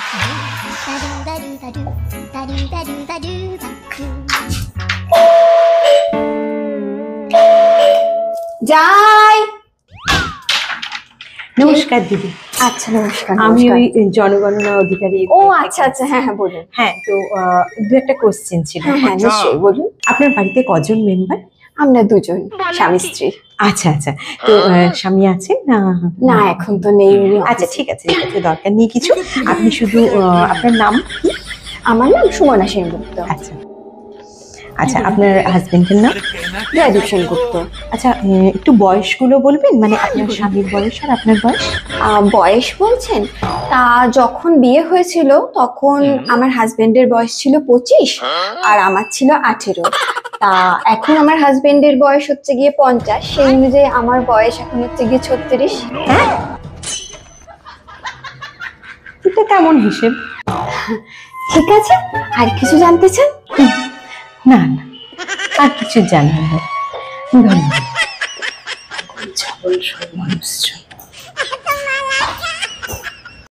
যাই। নমস্কার দিদি। আচ্ছা নমস্কার। আমি ওই জনগণনা অধিকারী। ও আচ্ছা আচ্ছা, হ্যাঁ হ্যাঁ বলুন। হ্যাঁ, তো দু একটা কোশ্চেন ছিল। হ্যাঁ হ্যাঁ নিশ্চয়ই বলুন। আপনার বাড়িতে কজন মেম্বার? আমরা দুজন, স্বামী স্ত্রী। আচ্ছা আচ্ছা, তো স্বামী আছে না? না এখন তো নেই। আচ্ছা ঠিক আছে, দরকার নেই কিছু। আপনি শুধু আপনার নাম কি? আমার নাম সুমনা সেনগুপ্ত। আচ্ছা আচ্ছা, আপনার হাজবেন্ডের নাম? জয়দীপ সেনগুপ্ত। আচ্ছা, একটু বয়সগুলো বলবেন, মানে আপনার স্বামীর বয়স আর আপনার বয়স? বয়স বলছেন? তা যখন বিয়ে হয়েছিল তখন আমার হাজবেন্ডের বয়স ছিল 25 আর আমার ছিল 18। তা এখন আমার হাজবেন্ডের বয়স হচ্ছে গিয়ে 50, সেই অনুযায়ী আমার বয়স এখন হচ্ছে গিয়ে 36। হ্যাঁ, এটা কেমন হিসেব? ঠিক আছে, আর কিছু জানতে চান? না না, আর কিছু জানার নেই, ধন্যবাদ।